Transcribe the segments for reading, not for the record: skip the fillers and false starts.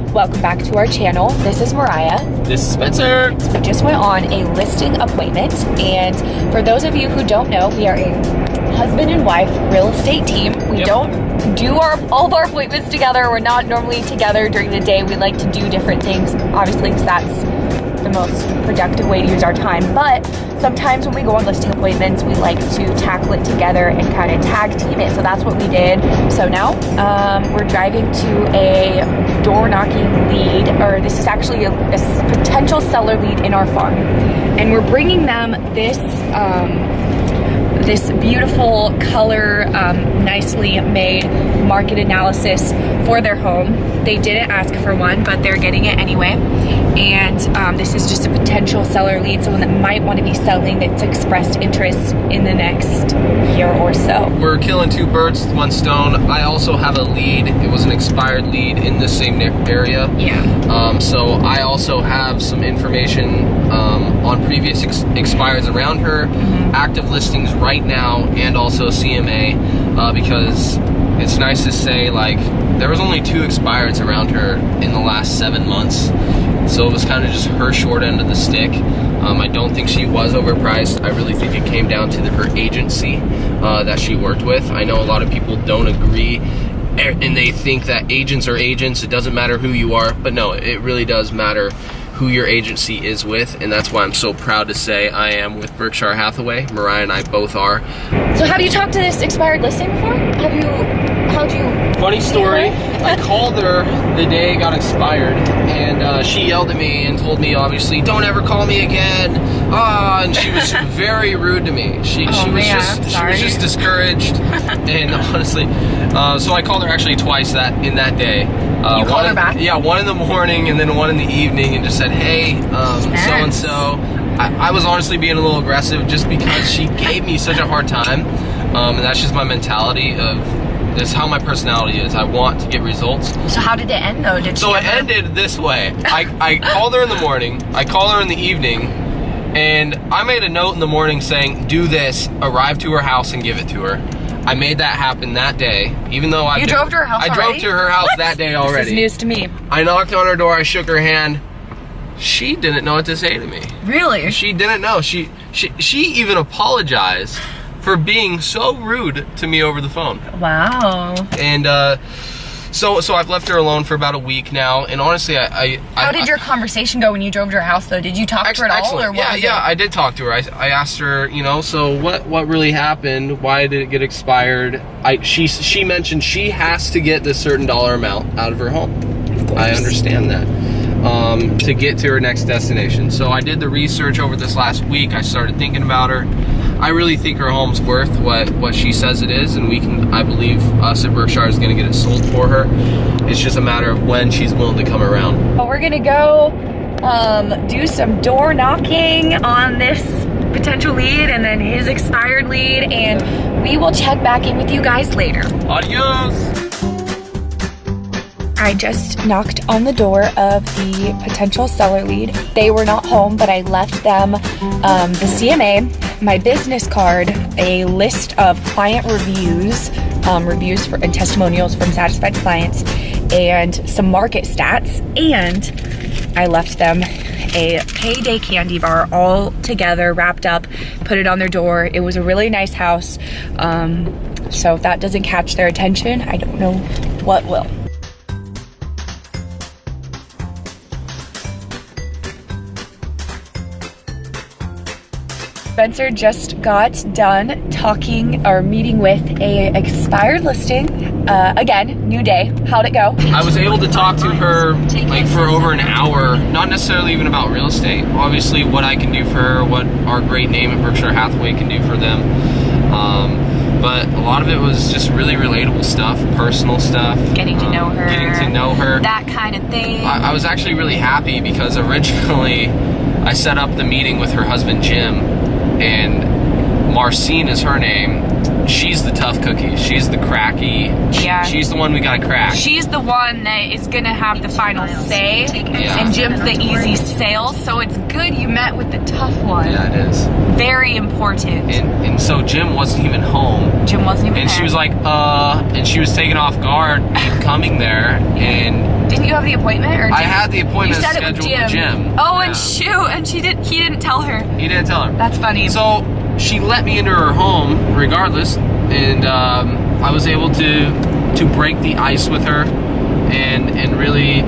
Welcome back to our channel. This is Mariah. This is Spencer. We just went on a listing appointment, and for those of you who don't know, we are a husband and wife real estate team. We don't do all of our appointments together. We're not normally together during the day. We like to do different things, obviously, because that's the most productive way to use our time. But sometimes when we go on listing appointments, we like to tackle it together and kind of tag team it. So that's what we did. So now we're driving to a door knocking lead, or this is actually a potential seller lead in our farm. And we're bringing them this beautiful color, nicely made market analysis for their home. They didn't ask for one, but they're getting it anyway. And this is just a potential seller lead, someone that might want to be selling that's expressed interest in the next year or so. We're killing two birds with one stone. I also have a lead. It was an expired lead in the same area. Yeah. So I also have some information on previous expireds around her, active listings right now, and also CMA, because it's nice to say, like, there was only 2 expireds around her in the last 7 months. So it was kind of just her short end of the stick. I don't think she was overpriced. I really think it came down to her agency that she worked with. I know a lot of people don't agree, and they think that agents are agents. It doesn't matter who you are, but no, it really does matter who your agency is with, and that's why I'm so proud to say I am with Berkshire Hathaway. Mariah and I both are. So have you talked to this expired listing before? How'd you? Funny story, I called her the day it got expired, and she yelled at me and told me, obviously, don't ever call me again. And she was very rude to me. She was just discouraged, and honestly, so I called her actually twice in that day. You called her back? Yeah, one in the morning and then one in the evening, and just said, hey, so-and-so. I was honestly being a little aggressive just because she gave me such a hard time, and that's just my mentality this is how my personality is. I want to get results. So how did it end though? It ended this way. I called her in the morning, I called her in the evening, and I made a note in the morning saying, do this, arrive to her house and give it to her. I made that happen that day, even though You drove to her house already? I drove to her house that day already. This is news to me. I knocked on her door, I shook her hand. She didn't know what to say to me. Really? She didn't know. She even apologized for being so rude to me over the phone. Wow. And so I've left her alone for about a week now, and honestly, How did your conversation go when you drove to her house though? Did you talk to her at all, or what? Yeah, I did talk to her. I asked her, so what really happened? Why did it get expired? She mentioned she has to get this certain dollar amount out of her home. I understand that. To get to her next destination. So I did the research over this last week. I started thinking about her. I really think her home's worth what she says it is, and I believe us at Berkshire is going to get it sold for her. It's just a matter of when she's willing to come around. Well, we're going to go do some door knocking on this potential lead and then his expired lead, and we will check back in with you guys later. Adios! I just knocked on the door of the potential seller lead. They were not home, but I left them the CMA, my business card, a list of client reviews, and testimonials from satisfied clients, and some market stats, and I left them a payday candy bar all together, wrapped up, put it on their door. It was a really nice house, so if that doesn't catch their attention, I don't know what will. Spencer just got done meeting with a expired listing. Again, new day. How'd it go? I was able to talk to her for over an hour, not necessarily even about real estate. Obviously what I can do for her, what our great name at Berkshire Hathaway can do for them. But a lot of it was just really relatable stuff, personal stuff. Getting to know her. That kind of thing. I was actually really happy because originally I set up the meeting with her husband, Jim, and Marcine is her name. She's the tough cookie. She's the cracky. Yeah. She's the one we gotta crack. She's the one that is gonna have the final say. Yeah. And Jim's the easy sale, so it's good you met with the tough one. Yeah, it is. Very important. And so Jim wasn't even home. And she was like, and she was taken off guard coming there, and didn't you have the appointment, or I had the appointment you said scheduled with Jim. Oh, and shoot, and he didn't tell her. He didn't tell her. That's funny. So she let me into her home regardless, and I was able to break the ice with her and really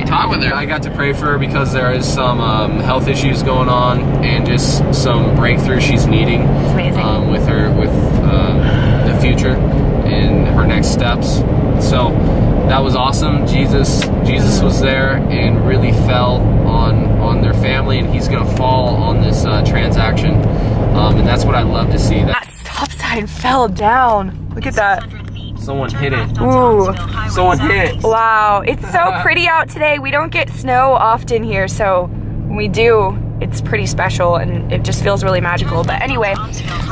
talk with her. I got to pray for her because there is some health issues going on and just some breakthrough she's needing. It's amazing. With the future and her next steps. So that was awesome. Jesus was there and really fell on their family, and he's gonna fall on this transaction, and that's what I love to see. That stop sign fell down. Look at that. Someone hit it. Ooh. Someone hit it. Wow, it's so pretty out today. We don't get snow often here, so when we do, it's pretty special and it just feels really magical. But anyway,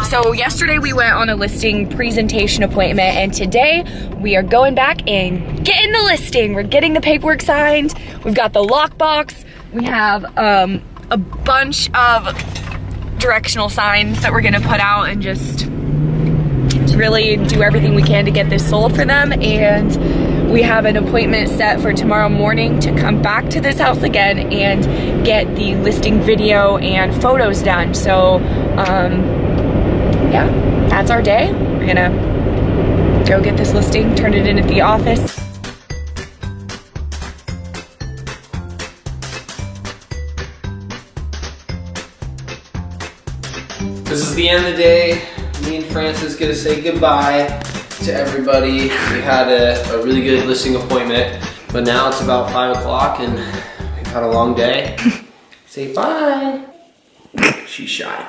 so yesterday we went on a listing presentation appointment, and today we are going back and getting the listing. We're getting the paperwork signed. We've got the lockbox. We have a bunch of directional signs that we're gonna put out and just really do everything we can to get this sold for them. And we have an appointment set for tomorrow morning to come back to this house again and get the listing video and photos done. So yeah, that's our day. We're gonna go get this listing, turn it in at the office. This is the end of the day. Me and Francis get to say goodbye to everybody. We had a really good listing appointment, but now it's about 5 o'clock and we've had a long day. Say bye. She's shy.